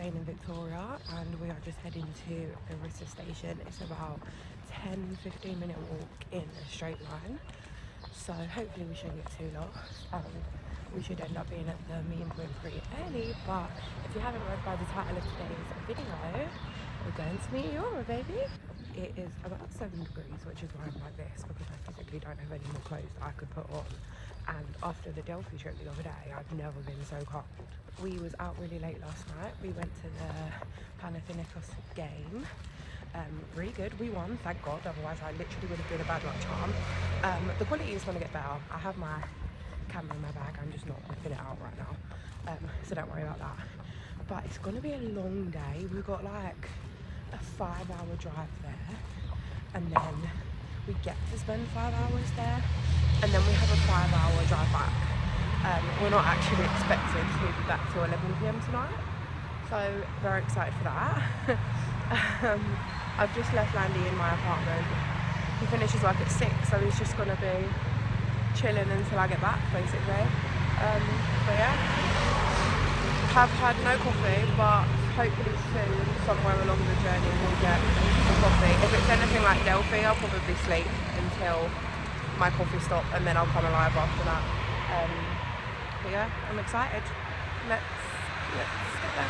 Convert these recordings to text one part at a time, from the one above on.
staying in Victoria and we are just heading to Arista station. It's about 10-15 minute walk in a straight line, so hopefully we shouldn't get too lost. We should end up being at the meeting point pretty early, but if you haven't read by the title of today's video, we're going to Meteora, baby. It is about 7 degrees, which is why I'm like this, because I physically don't have any more clothes that I could put on. And after the Delphi trip the other day, I've never been so cold. We was out really late last night. We went to the Panathinaikos game. Really good. We won, thank God. Otherwise, I literally would have been a bad luck charm. The quality is going to get better. I have my camera in my bag. I'm just not whipping it out right now. So don't worry about that. But it's going to be a long day. We've got like a 5-hour drive there, and then we get to spend 5 hours there, and then we have a 5-hour drive back. We're not actually expected to be back till 11 PM tonight, so very excited for that. I've just left Landy in my apartment. He finishes work at 6, so he's just going to be chilling until I get back, basically. But yeah, have had no coffee, but hopefully soon, somewhere along the journey, we'll get a coffee. If it's anything like Delphi, I'll probably sleep until my coffee stops, and then I'll come alive after that. But yeah, I'm excited. Let's get there.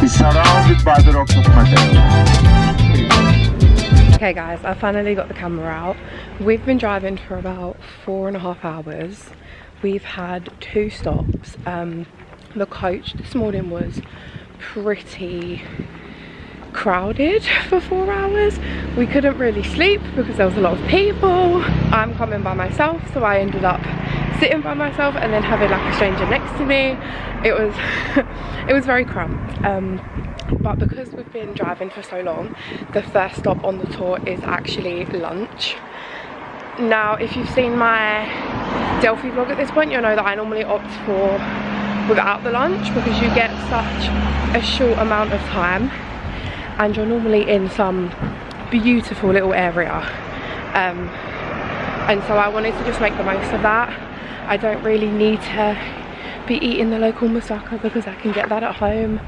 Surrounded by the rocks of Meteora. Okay guys, I finally got the camera out. We've been driving for about 4.5 hours. We've had 2 stops. The coach this morning was pretty crowded for 4 hours. We couldn't really sleep because there was a lot of people. I'm coming by myself, so I ended up sitting by myself and then having like a stranger next to me. It was it was very cramped, but because we've been driving for so long, the first stop on the tour is actually lunch. Now if you've seen my Delphi vlog at this point, you'll know that I normally opt for without the lunch because you get such a short amount of time and you're normally in some beautiful little area, and so I wanted to just make the most of that. I don't really need to be eating the local moussaka because I can get that at home,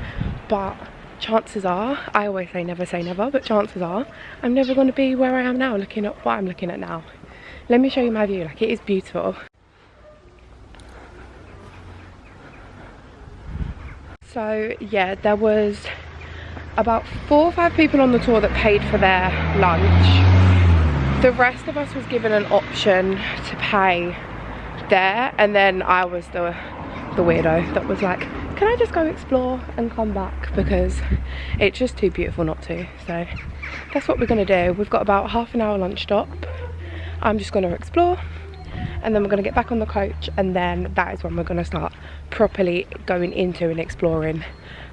but chances are, I always say never, but chances are I'm never going to be where I am now, looking at what I'm looking at now. Let me show you my view. Like, it is beautiful. So yeah, there was about 4 or 5 people on the tour that paid for their lunch. The rest of us was given an option to pay there, and then I was the weirdo that was like, can I just go explore and come back, because it's just too beautiful not to. So that's what we're going to do. We've got about half an hour lunch stop. I'm just going to explore, and then we're going to get back on the coach, and then that is when we're going to start properly going into and exploring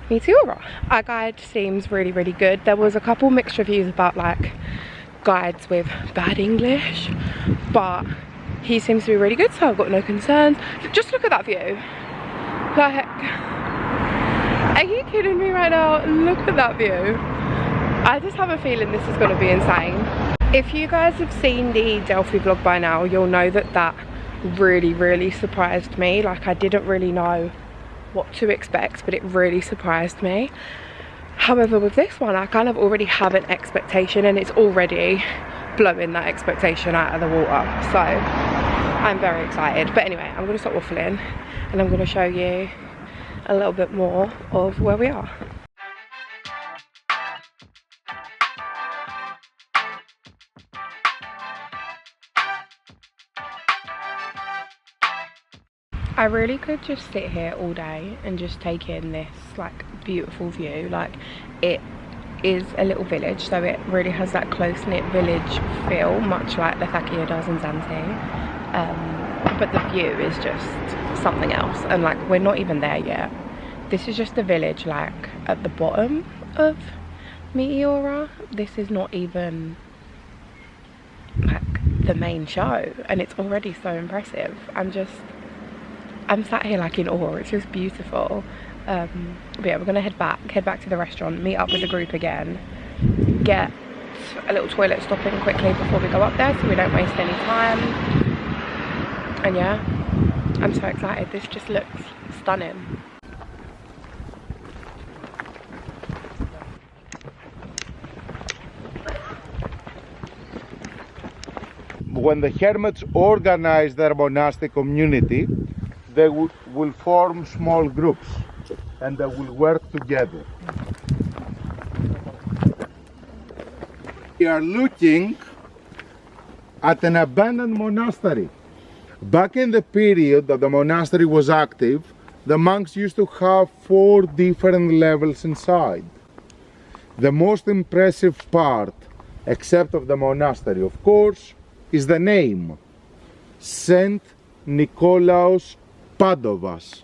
Meteora. Our guide seems really, really good. There was a couple mixed reviews about like guides with bad English, but he seems to be really good, so I've got no concerns. Just look at that view. Like, are you kidding me right now? Look at that view. I just have a feeling this is going to be insane. If you guys have seen the Delphi vlog by now, you'll know that that really, really surprised me. Like, I didn't really know what to expect, but it really surprised me. However, with this one, I kind of already have an expectation, and it's already blowing that expectation out of the water. So I'm very excited. But anyway, I'm going to stop waffling and I'm going to show you a little bit more of where we are. I really could just sit here all day and just take in this like beautiful view. Like, it is a little village, so it really has that close-knit village feel, much like Latakia does in Zante. But the view is just something else, and like, we're not even there yet. This is just a village like at the bottom of Meteora. This is not even like the main show, and it's already so impressive. I'm sat here like in awe. It's just beautiful. But yeah, we're gonna head back to the restaurant, meet up with the group again, get a little toilet stop in quickly before we go up there so we don't waste any time. And yeah, I'm so excited. This just looks stunning. When the hermits organize their monastic community, they will form small groups and they will work together. We are looking at an abandoned monastery. Back in the period that the monastery was active, the monks used to have 4 different levels inside. The most impressive part, except of the monastery, of course, is the name, Saint Nikolaos Padovas.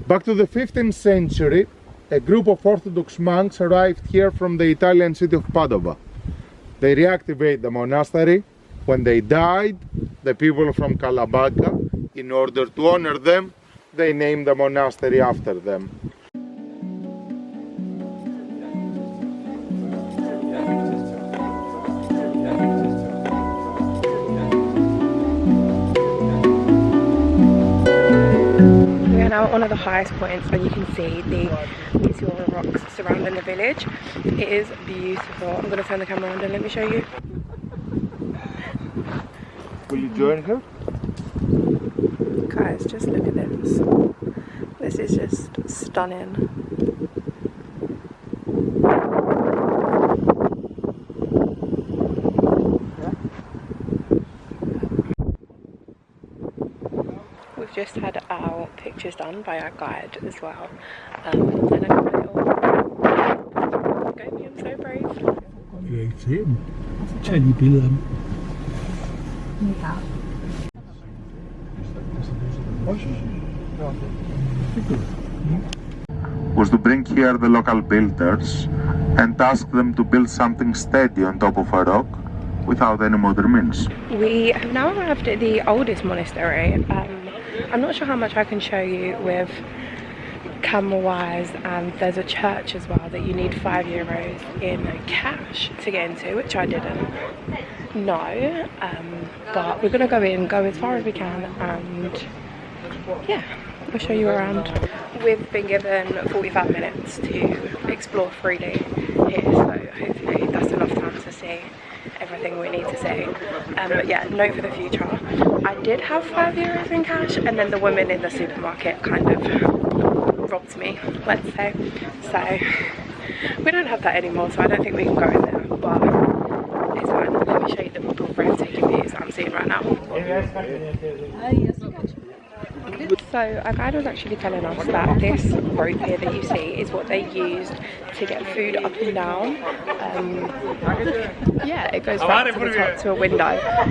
Back to the 15th century, a group of Orthodox monks arrived here from the Italian city of Padova. They reactivated the monastery. When they died, the people from Kalabaka, in order to honor them, they named the monastery after them. Now at one of the highest points, and you can see the Meteora rocks surrounding the village. It is beautiful. I'm going to turn the camera on and let me show you. Will you join her? Guys, just look at this. This is just stunning. We've just had our pictures done by our guide as well. And I got a little... I'm so brave. Was to bring here the local builders and ask them to build something steady on top of a rock without any modern means. We have now arrived at the oldest monastery. I'm not sure how much I can show you with camera wise, and there's a church as well that you need €5 in cash to get into, which I didn't know, but we're gonna go as far as we can, and yeah, I'll show you around. We've been given 45 minutes to explore freely here, so hopefully that's enough time to see everything we need to see. But yeah, note for the future, I did have €5 in cash, and then the woman in the supermarket kind of robbed me, let's say. So we don't have that anymore, so I don't think we can go in there, but it's fine. Let me show you the breathtaking views that I'm seeing right now. So our guide was actually telling us that this rope here that you see is what they used to get food up and down. Yeah, it goes back to the top to a window,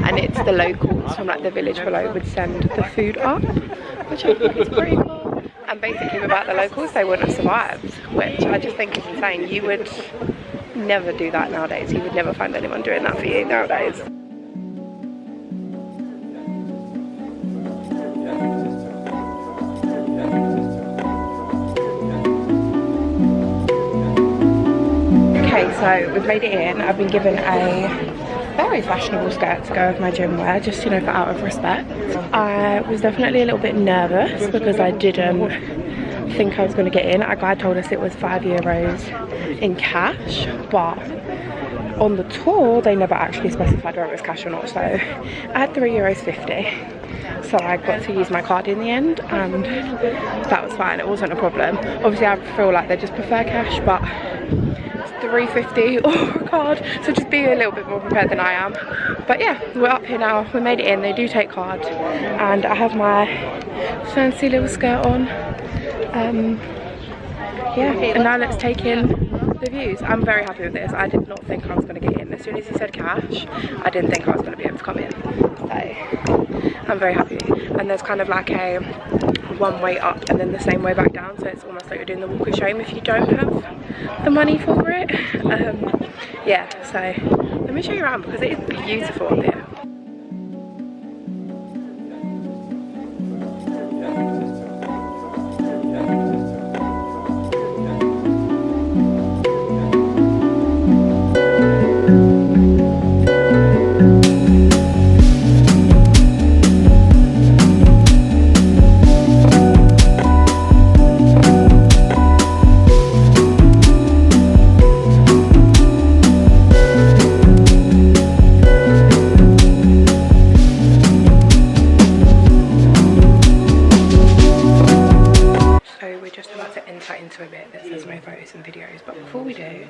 and it's the locals from like the village below would send the food up, which I think is pretty cool. And basically without the locals they wouldn't have survived, which I just think is insane. You would never do that nowadays. You would never find anyone doing that for you nowadays. So we've made it in. I've been given a very fashionable skirt to go with my gym wear, just, you know, for out of respect. I was definitely a little bit nervous because I didn't think I was going to get in. Our guide told us it was €5 in cash, but on the tour they never actually specified whether it was cash or not, so I had €3.50. So I got to use my card in the end, and that was fine. It wasn't a problem. Obviously I feel like they just prefer cash, but $3.50 or a card, so just be a little bit more prepared than I am. But yeah, we're up here now. We made it in. They do take card, and I have my fancy little skirt on. Yeah, and now let's take in the views. I'm very happy with this. I did not think I was going to get in. As soon as he said cash, I didn't think I was going to be able to come in. So I'm very happy. And there's kind of like a one way up and then the same way back down, so it's almost like you're doing the walk of shame if you don't have the money for it. Yeah, so let me show you around because it is beautiful up here. into a bit that says no photos and videos, but before we do,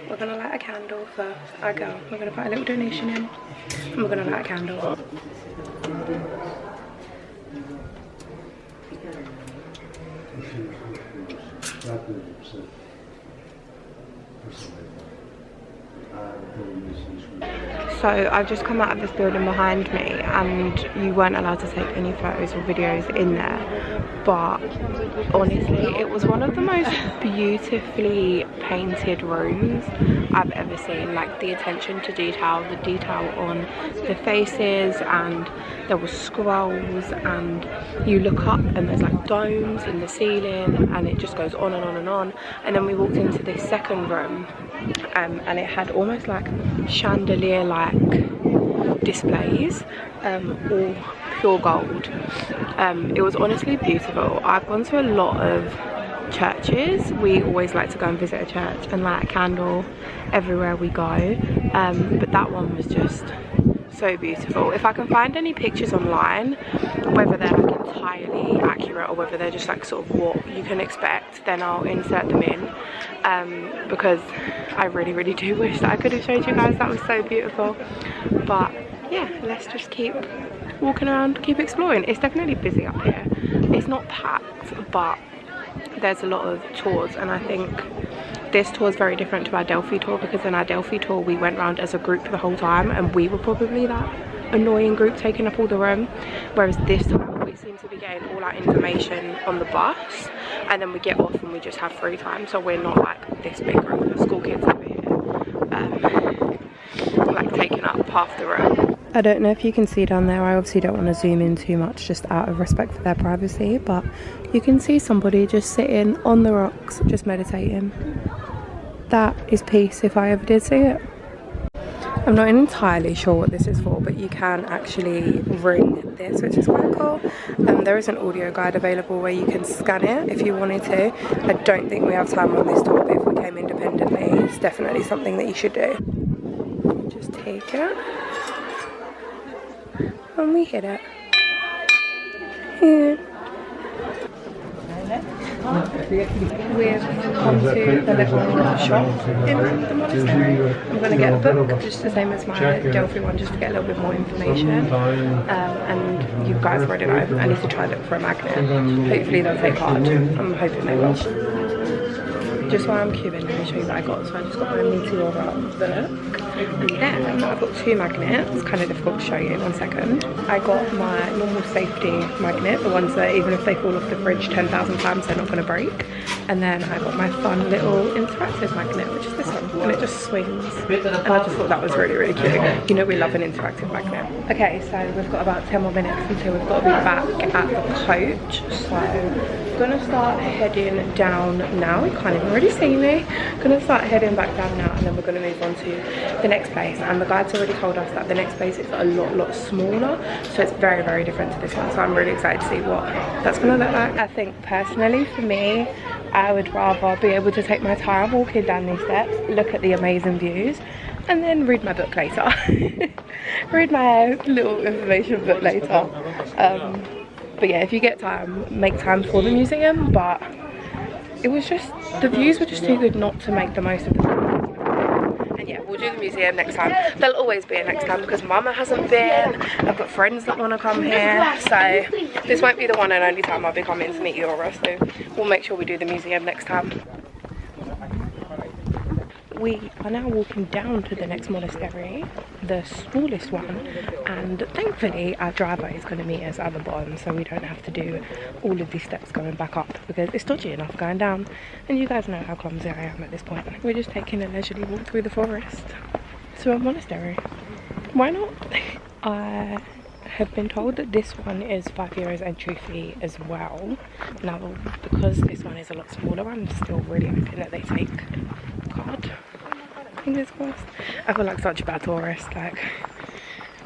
we're gonna light a candle for our girl. We're gonna put a little donation in and we're gonna light a candle. So I've just come out of this building behind me and you weren't allowed to take any photos or videos in there, but honestly it was one of the most beautifully painted rooms I've ever seen. Like the attention to detail, the detail on the faces, and there were scrolls, and you look up and there's like domes in the ceiling, and it just goes on and on and on. And then we walked into this second room and it had almost like chandelier like displays, all pure gold. It was honestly beautiful. I've gone to a lot of churches. We always like to go and visit a church and light a candle everywhere we go, but that one was just so beautiful. If I can find any pictures online, whether they're like entirely accurate or whether they're just like sort of what you can expect, then I'll insert them in, because I really do wish that I could have showed you guys. That was so beautiful. But yeah, let's just keep walking around, keep exploring. It's definitely busy up here. It's not packed, but there's a lot of tours, and I think this tour is very different to our Delphi tour, because in our Delphi tour we went around as a group the whole time and we were probably that annoying group taking up all the room, whereas this time we seem to be getting all our information on the bus and then we get off and we just have free time. So we're not like this big group of school kids over here, like taking up half the room. I don't know if you can see down there, I obviously don't want to zoom in too much just out of respect for their privacy, but you can see somebody just sitting on the rocks just meditating. That is peace if I ever did see it. I'm not entirely sure what this is for, but you can actually ring this, which is quite cool. There is an audio guide available where you can scan it if you wanted to. I don't think we have time on this tour, but if we came independently, it's definitely something that you should do. Just take it and we hit it. Yeah. We've come to the little shop in the monastery. I'm going to get a book, just the same as my Delphi one, just to get a little bit more information. And you guys already know, I need to try look for a magnet. Hopefully they'll take part. I'm hoping they will. Just while I'm queuing, let me show you what I got. So I just got my Meteora book. And then I've got two magnets, kind of difficult to show you, 1 second. I got my normal safety magnet, the ones that even if they fall off the fridge 10,000 times they're not going to break. And then I got my fun little interactive magnet, which is this one, and it just swings. And I just thought that was really cute. You know we love an interactive magnet. Okay, so we've got about 10 more minutes until we've got to be back at the coach. So I'm gonna start heading down now. You can't even really see me. Gonna start heading back down now, and then we're gonna move on to the next place. And the guide's already told us that the next place is a lot smaller, so it's very different to this one. So I'm really excited to see what that's gonna look like. I think personally for me, I would rather be able to take my time walking down these steps, look at the amazing views, and then read my book later. Read my little information book later. But yeah, if you get time, make time for the museum. But it was just, the views were just too good not to make the most of the time. And yeah, we'll do the museum next time. There'll always be a next time because Mama hasn't been. I've got friends that want to come here. So this won't be the one and only time I'll be coming to Meteora. So we'll make sure we do the museum next time. We are now walking down to the next monastery, the smallest one, and thankfully our driver is going to meet us at the bottom, so we don't have to do all of these steps going back up because it's dodgy enough going down, and you guys know how clumsy I am at this point. We're just taking a leisurely walk through the forest to a monastery. Why not? I have been told that this one is €5 entry fee as well. Now because this one is a lot smaller, I'm still really hoping that they take card. Fingers crossed. I feel like such a bad tourist. Like,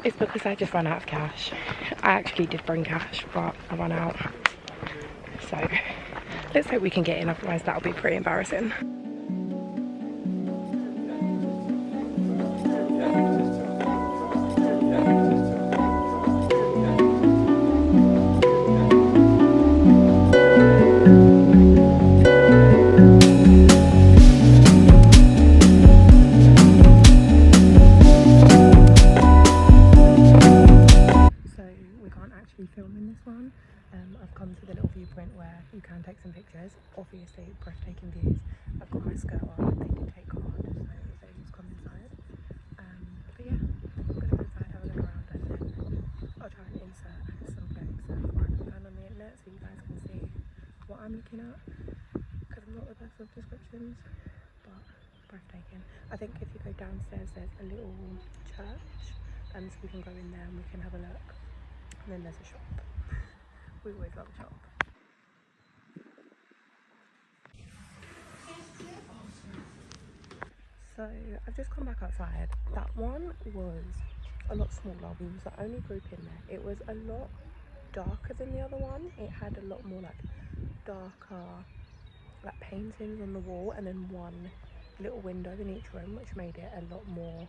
it's because I just ran out of cash. I actually did bring cash, but I ran out. So let's hope we can get in, otherwise that'll be pretty embarrassing. honestly, breathtaking views. I've got my skirt on, they do take hard, so they just come inside. But yeah, I'm gonna go inside, have a look around, and then I'll try and insert some clips that I can find on the internet so you guys can see what I'm looking at, because I'm not the best with descriptions, but breathtaking. I think if you go downstairs there's a little church, and so we can go in there and we can have a look, and then there's a shop. We always love a shop. So I've just come back outside. That one was a lot smaller. We was the only group in there. It was a lot darker than the other one. It had a lot more like darker like paintings on the wall, and then one little window in each room, which made it a lot more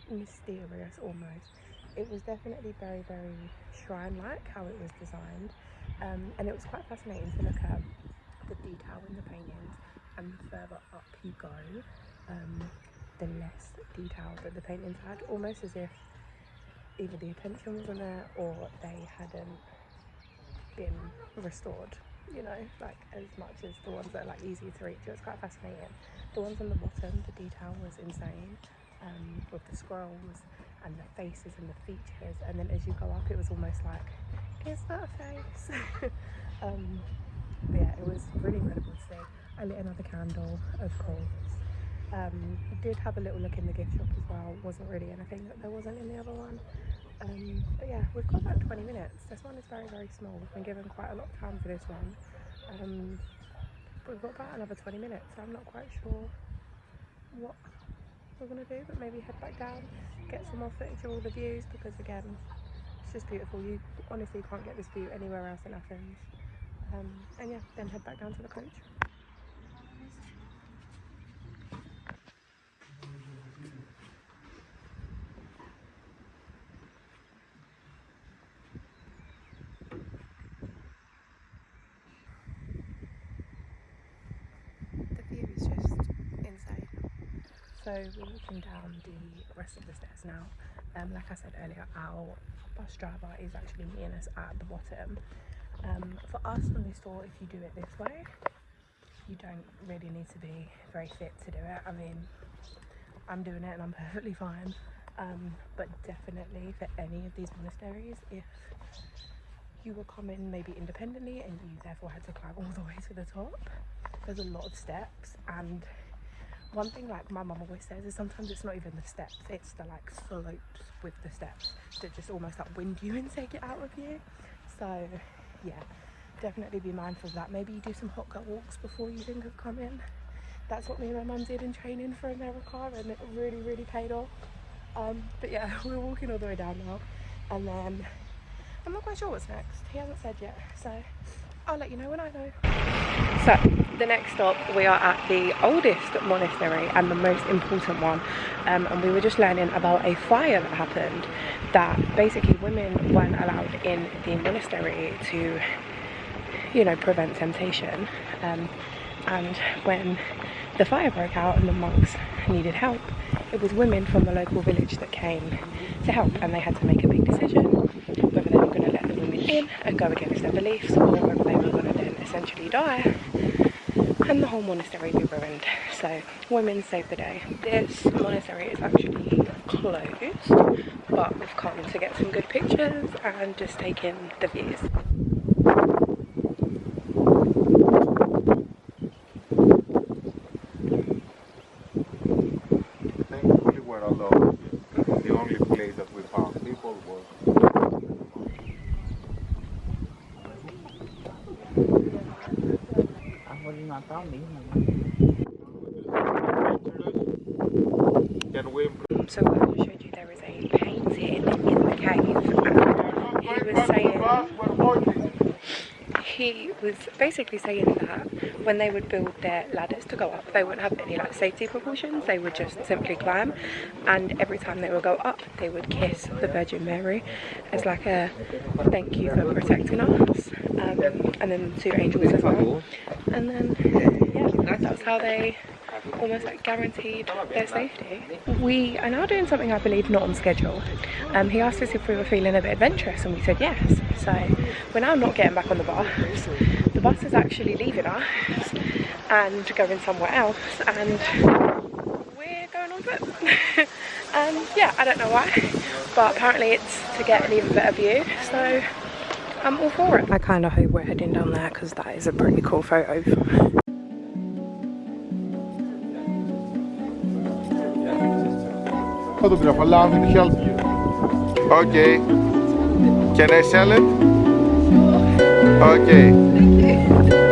mysterious almost. It was definitely very, very shrine-like how it was designed, and it was quite fascinating to look at the detail in the paintings. And the further up you go, the less detail that the paintings had, almost as if either the attention wasn't there or they hadn't been restored, you know, like as much as the ones that are like easy to reach. It was quite fascinating. The ones on the bottom, the detail was insane, with the scrolls and the faces and the features, and then as you go up it was almost like, is that a face? But yeah, it was really incredible to see. I lit another candle, of course. I did have a little look in the gift shop as well. Wasn't really anything that there wasn't in the other one. But yeah, we've got about 20 minutes. This one is very, very small. We've been given quite a lot of time for this one. But we've got about another 20 minutes, so I'm not quite sure what we're going to do, but maybe head back down, get some more footage of all the views, because again, it's just beautiful. You honestly can't get this view anywhere else in Athens. And yeah, then head back down to the coach. The view is just insane. So we're walking down the rest of the stairs now. Like I said earlier, our bus driver is actually meeting us at the bottom. For us on this tour, if you do it this way, you don't really need to be very fit to do it. I mean, I'm doing it and I'm perfectly fine. But definitely for any of these monasteries, if you were coming maybe independently and you therefore had to climb all the way to the top, there's a lot of steps. And one thing like my mum always says is sometimes it's not even the steps, it's the like slopes with the steps that just almost like wind you and take it out of you. So yeah, definitely be mindful of that. Maybe you do some hot gut walks before you think of coming. That's what me and my mum did in training for America, and it really, really paid off. But yeah, we're walking all the way down now, and then I'm not quite sure what's next. He hasn't said yet, so I'll let you know when I know. So the next stop, we are at the oldest monastery and the most important one, and we were just learning about a fire that happened, that basically women weren't allowed in the monastery to, you know, prevent temptation. And when the fire broke out and the monks needed help, it was women from the local village that came to help, and they had to make a big decision whether they were going to let the women in and go against their beliefs, or whether they were going to then essentially die and the whole monastery be ruined. So women saved the day. This monastery is actually closed, but we've come to get some good pictures and just take in the views. Thankfully we're alone. The only place that we found people was So what I showed you, there is a painting in the cave, and he was basically saying that when they would build their ladders to go up, they wouldn't have any like safety precautions. They would just simply climb, and every time they would go up they would kiss the Virgin Mary as like a thank you for protecting us, and then the two angels as well. And then yeah, that's how they almost like guaranteed their safety. We are now doing something I believe not on schedule. He asked us if we were feeling a bit adventurous, and we said yes. So we're now not getting back on the bus. The bus is actually leaving us and going somewhere else, and we're going on foot. Yeah, I don't know why, but apparently it's to get an even better view, so I'm all for it. I kind of hope we're heading down there because that is a pretty cool photo. Photograph, allow me to help you. Okay. Can I sell it? Sure. Okay. Thank you.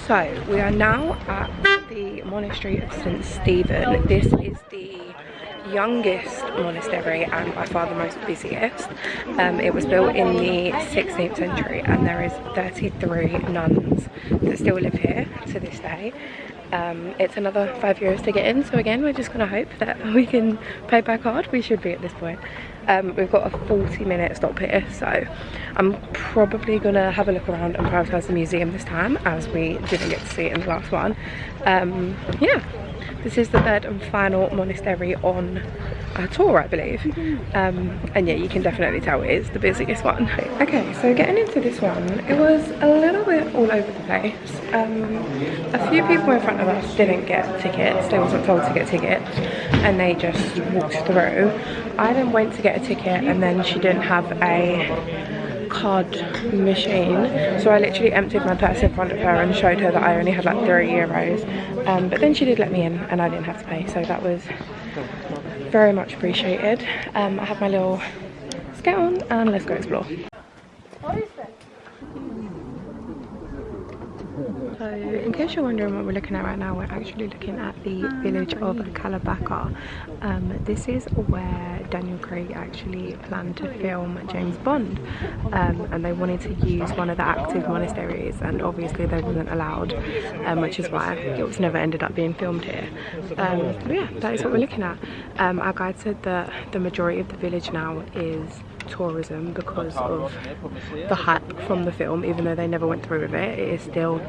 So we are now at the Monastery of St. Stephen. This is the youngest monastery and by far the most busiest. It was built in the 16th century and there is 33 nuns that still live here to this day. It's another 5 years to get in, so again we're just going to hope that we can pay by card. We should be at this point. We've got a 40-minute stop here, so I'm probably going to have a look around and prioritise the museum this time as we didn't get to see it in the last one. Yeah, this is the third and final monastery on our tour, I believe. And yeah, you can definitely tell it is the busiest one. Okay, so getting into this one, it was a little bit all over the place. A few people in front of us didn't get tickets. They wasn't told to get tickets and they just walked through. I then went to get a ticket and then she didn't have a card machine, so I literally emptied my purse in front of her and showed her that I only had like €3. But then she did let me in and I didn't have to pay, so that was very much appreciated. I have my little skate on and let's go explore. So in case you're wondering what we're looking at right now, we're actually looking at the village of Kalabaka. This is where Daniel Craig actually planned to film James Bond, and they wanted to use one of the active monasteries, and obviously they wasn't allowed, which is why it was never ended up being filmed here. But yeah, that is what we're looking at. Our guide said that the majority of the village now is tourism because of the hype from the film. Even though they never went through with it, it is still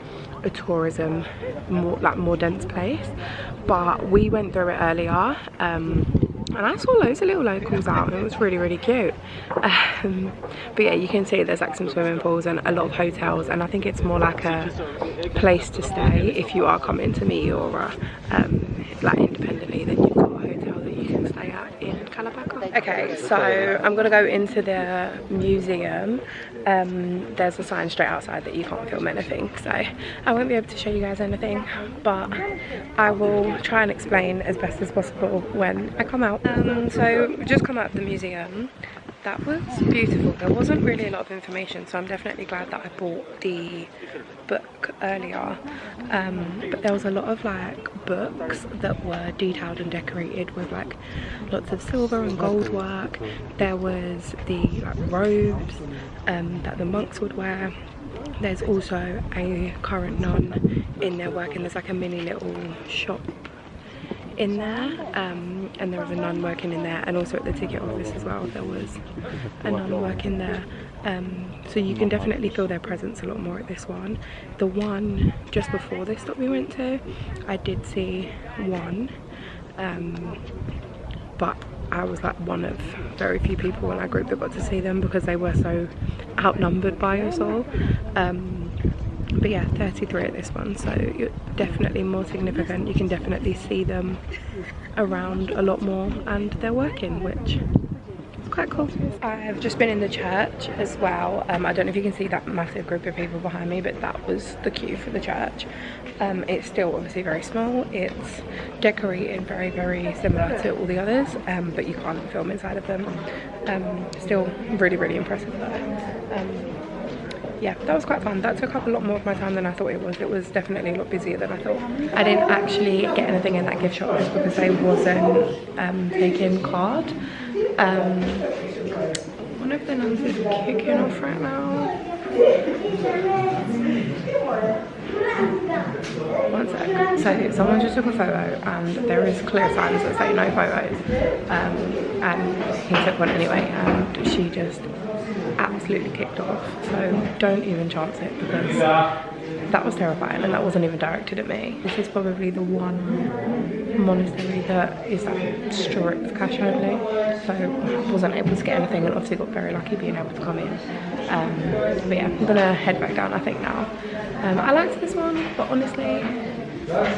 a tourism, more dense place. But we went through it earlier, and I saw loads of little locals out and it was really cute. But yeah, you can see there's like some swimming pools and a lot of hotels, and I think it's more like a place to stay if you are coming to Meteora like independently. Then you've got a hotel that you can stay at in Kalabaka. Okay, so I'm gonna go into the museum. There's a sign straight outside that you can't film anything, so I won't be able to show you guys anything, but I will try and explain as best as possible when I come out. So we just come out of the museum. That was beautiful. There wasn't really a lot of information, so I'm definitely glad that I bought the book earlier. But there was a lot of like books that were detailed and decorated with like lots of silver and gold work. There was the like robes that the monks would wear. There's also a current nun in there working. There's like a mini little shop in there, and there was a nun working in there, and also at the ticket office as well there was a nun working there. So you can definitely feel their presence a lot more at this one. The one just before this that we went to, I did see one, but I was like one of very few people in our group that got to see them because they were so outnumbered by us all. But yeah, 33 at this one, so you're definitely more significant. You can definitely see them around a lot more, and they're working, which is quite cool. I've just been in the church as well. I don't know if you can see that massive group of people behind me, but that was the queue for the church. It's still obviously very small. It's decorated very similar to all the others, but you can't film inside of them. Still really impressive though. Yeah, that was quite fun. That took up a lot more of my time than I thought it was. It was definitely a lot busier than I thought. I didn't actually get anything in that gift shop just because they wasn't taking card. One of the nuns is kicking off right now. One sec. So someone just took a photo and there is clear signs that say no photos. And he took one anyway and she just absolutely kicked off. So don't even chance it because that was terrifying and that wasn't even directed at me. This is probably the one monastery that is like strict cash only. So I wasn't able to get anything and obviously got very lucky being able to come in. But yeah, I'm gonna head back down I think now. I liked this one, but honestly, probably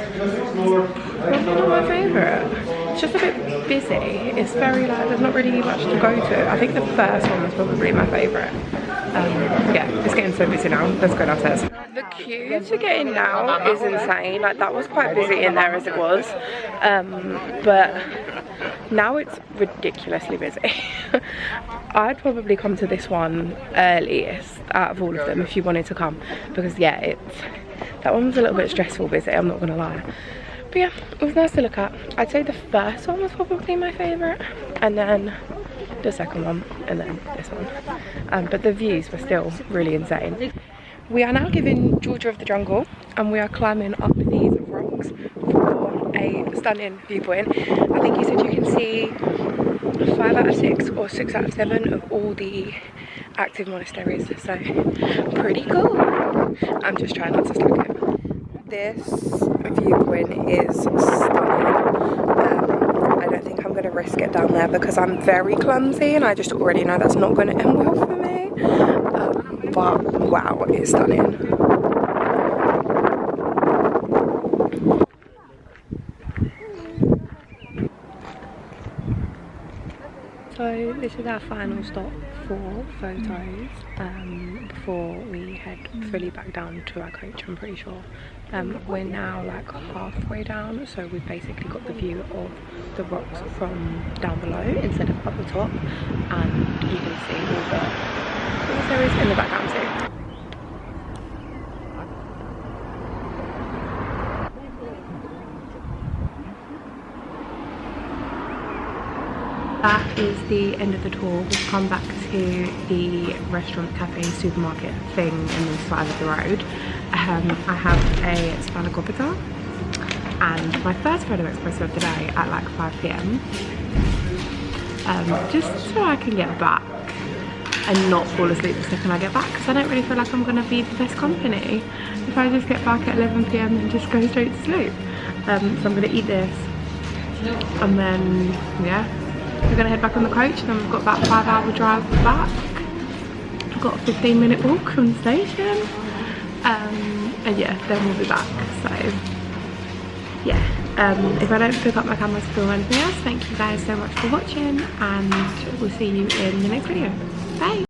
not my favourite. It's just a bit busy. It's very like, there's not really much to go to. I think the first one was probably my favourite. Yeah, it's getting so busy now. Let's go downstairs. The queue to get in now is insane. Like that was quite busy in there as it was. But now it's ridiculously busy. I'd probably come to this one earliest out of all of them if you wanted to come. Because yeah, that one was a little bit stressful busy, I'm not gonna lie. But yeah, it was nice to look at. I'd say the first one was probably my favourite, and then the second one, and then this one. But the views were still really insane. We are now giving Georgia of the jungle, and we are climbing up these rocks for a stunning viewpoint. I think he said you can see 5 out of 6 or 6 out of 7 of all the active monasteries, so pretty cool. I'm just trying not to stack it. This viewpoint is stunning. I don't think I'm going to risk it down there because I'm very clumsy and I just already know that's not going to end well for me. But wow, it's stunning. So this is our final stop for photos before we head fully back down to our coach, I'm pretty sure. We're now like halfway down, so we've basically got the view of the rocks from down below instead of up the top, and you can see all the monasteries in the background too. That is the end of the tour. We've come back to the restaurant, cafe, supermarket thing on the side of the road. I have a spanakopita and my first photo espresso of the day at like 5 PM. Just so I can get back and not fall asleep the second I get back, because I don't really feel like I'm going to be the best company if I just get back at 11 PM and just go straight to sleep. So I'm going to eat this and then yeah, we're going to head back on the coach, and then we've got about a 5-hour drive back. I've got a 15-minute walk from the station, and yeah, then we'll be back. So yeah, if I don't pick up my camera to film anything else, thank you guys so much for watching, and we'll see you in the next video. Bye!